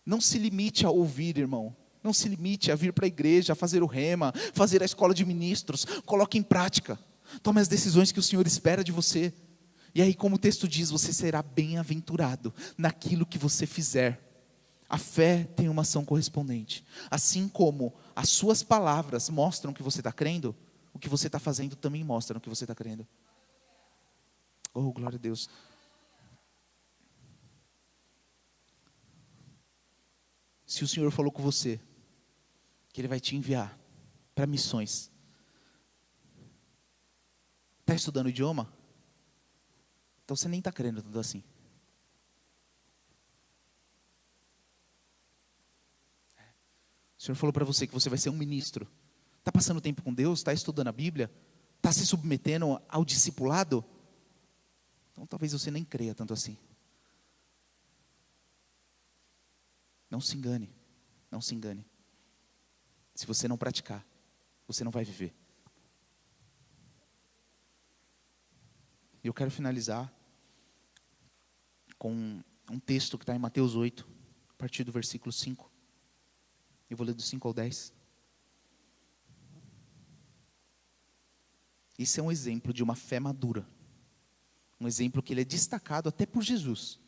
Não se limite a ouvir, irmão. Não se limite a vir para a igreja, a fazer o rema, fazer a escola de ministros. Coloque em prática. Tome as decisões que o Senhor espera de você. E aí, como o texto diz, você será bem-aventurado naquilo que você fizer. A fé tem uma ação correspondente. Assim como as suas palavras mostram que você está crendo, o que você está fazendo também mostra o que você está crendo. Oh, glória a Deus. Se o Senhor falou com você, que Ele vai te enviar para missões, está estudando o idioma? Então você nem está crendo tudo assim. O Senhor falou para você que você vai ser um ministro. Está passando tempo com Deus? Está estudando a Bíblia? Está se submetendo ao discipulado? Então talvez você nem creia tanto assim. Não se engane, não se engane. Se você não praticar, você não vai viver. E eu quero finalizar com um texto que está em Mateus 8, a partir do versículo 5. Eu vou ler do 5 ao 10. Esse é um exemplo de uma fé madura. Um exemplo que ele é destacado até por Jesus.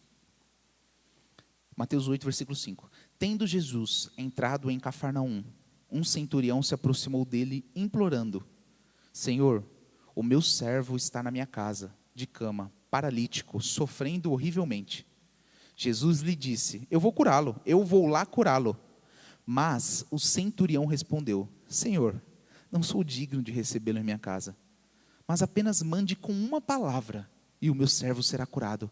Mateus 8, versículo 5. Tendo Jesus entrado em Cafarnaum, um centurião se aproximou dele, implorando: Senhor, o meu servo está na minha casa, de cama, paralítico, sofrendo horrivelmente. Jesus lhe disse: eu vou curá-lo, eu vou lá curá-lo. Mas o centurião respondeu: Senhor, não sou digno de recebê-lo em minha casa, mas apenas mande com uma palavra, e o meu servo será curado.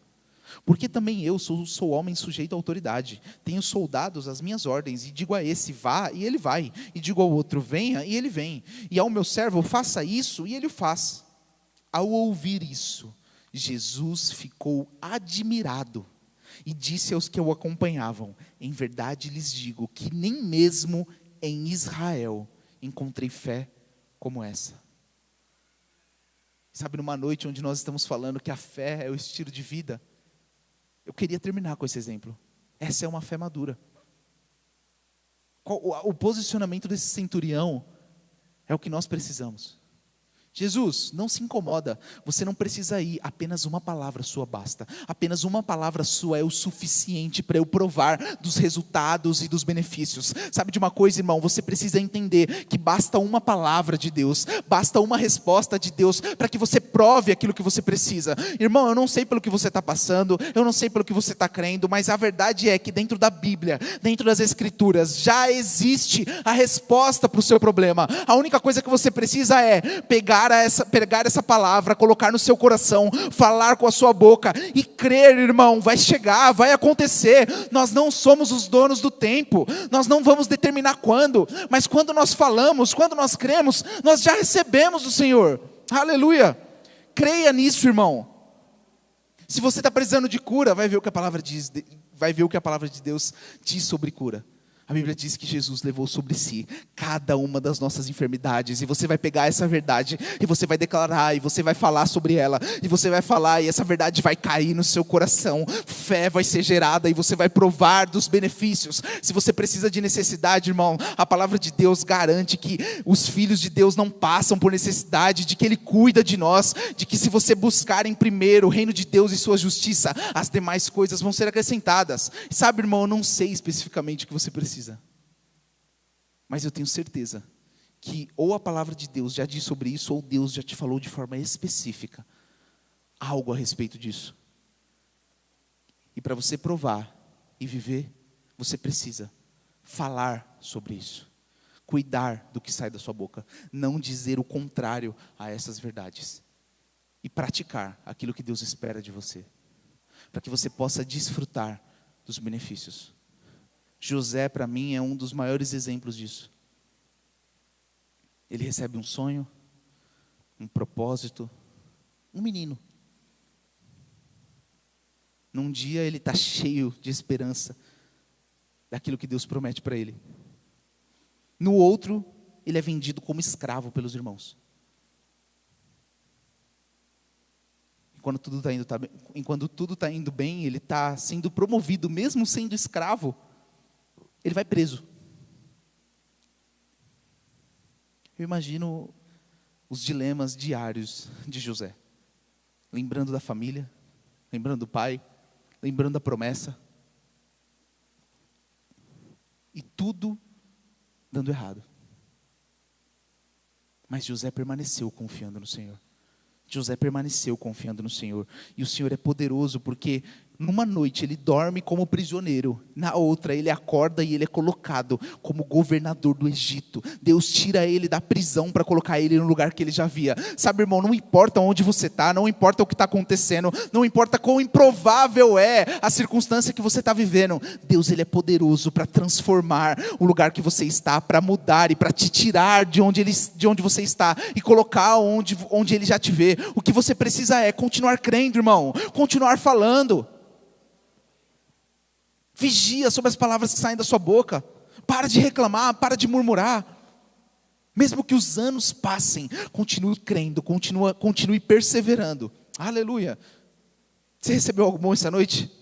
Porque também eu sou homem sujeito à autoridade, tenho soldados às minhas ordens, e digo a esse, vá, e ele vai, e digo ao outro, venha, e ele vem, e ao meu servo, faça isso, e ele o faz. Ao ouvir isso, Jesus ficou admirado, e disse aos que o acompanhavam: em verdade lhes digo, que nem mesmo em Israel encontrei fé como essa. Sabe, numa noite onde nós estamos falando que a fé é o estilo de vida, eu queria terminar com esse exemplo. Essa é uma fé madura. O posicionamento desse centurião é o que nós precisamos. Jesus, não se incomoda, você não precisa ir, apenas uma palavra sua basta. Apenas uma palavra sua é o suficiente para eu provar dos resultados e dos benefícios. Sabe de uma coisa, irmão? Você precisa entender que basta uma palavra de Deus, basta uma resposta de Deus para que você prove aquilo que você precisa. Irmão, eu não sei pelo que você está passando, eu não sei pelo que você está crendo, mas a verdade é que dentro da Bíblia, dentro das Escrituras, já existe a resposta para o seu problema. A única coisa que você precisa é pegar essa palavra, colocar no seu coração, falar com a sua boca e crer, irmão, vai chegar, vai acontecer. Nós não somos os donos do tempo, nós não vamos determinar quando, mas quando nós falamos, quando nós cremos, nós já recebemos do Senhor. Aleluia, creia nisso, irmão. Se você está precisando de cura, vai ver o que a palavra diz, vai ver o que a palavra de Deus diz sobre cura. A Bíblia diz que Jesus levou sobre si cada uma das nossas enfermidades, e você vai pegar essa verdade, e você vai declarar, e você vai falar sobre ela, e você vai falar, e essa verdade vai cair no seu coração, fé vai ser gerada, e você vai provar dos benefícios. Se você precisa de necessidade, irmão, a palavra de Deus garante que os filhos de Deus não passam por necessidade, de que Ele cuida de nós, de que se você buscar em primeiro o reino de Deus e sua justiça, as demais coisas vão ser acrescentadas. Sabe, irmão, eu não sei especificamente o que você precisa, mas eu tenho certeza que ou a palavra de Deus já diz sobre isso, ou Deus já te falou de forma específica algo a respeito disso. E para você provar e viver, você precisa falar sobre isso, cuidar do que sai da sua boca, não dizer o contrário a essas verdades, e praticar aquilo que Deus espera de você, para que você possa desfrutar dos benefícios. José, para mim, é um dos maiores exemplos disso. Ele recebe um sonho, um propósito, um menino. Num dia ele está cheio de esperança daquilo que Deus promete para ele. No outro, ele é vendido como escravo pelos irmãos. Enquanto tudo está indo bem, ele está sendo promovido, mesmo sendo escravo. Ele vai preso. Eu imagino os dilemas diários de José. Lembrando da família, lembrando do pai, lembrando da promessa. E tudo dando errado. Mas José permaneceu confiando no Senhor. José permaneceu confiando no Senhor. E o Senhor é poderoso, porque numa noite ele dorme como prisioneiro, na outra ele acorda e ele é colocado como governador do Egito. Deus tira ele da prisão para colocar ele no lugar que ele já havia. Sabe, irmão, não importa onde você está, não importa o que está acontecendo, não importa quão improvável é a circunstância que você está vivendo, Deus, ele é poderoso para transformar o lugar que você está, para mudar e para te tirar de onde você está e colocar onde ele já te vê. O que você precisa é continuar crendo, irmão, continuar falando. Vigia sobre as palavras que saem da sua boca. Para de reclamar, para de murmurar. Mesmo que os anos passem, continue crendo, continue perseverando. Aleluia. Você recebeu algo bom essa noite?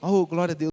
Oh, glória a Deus.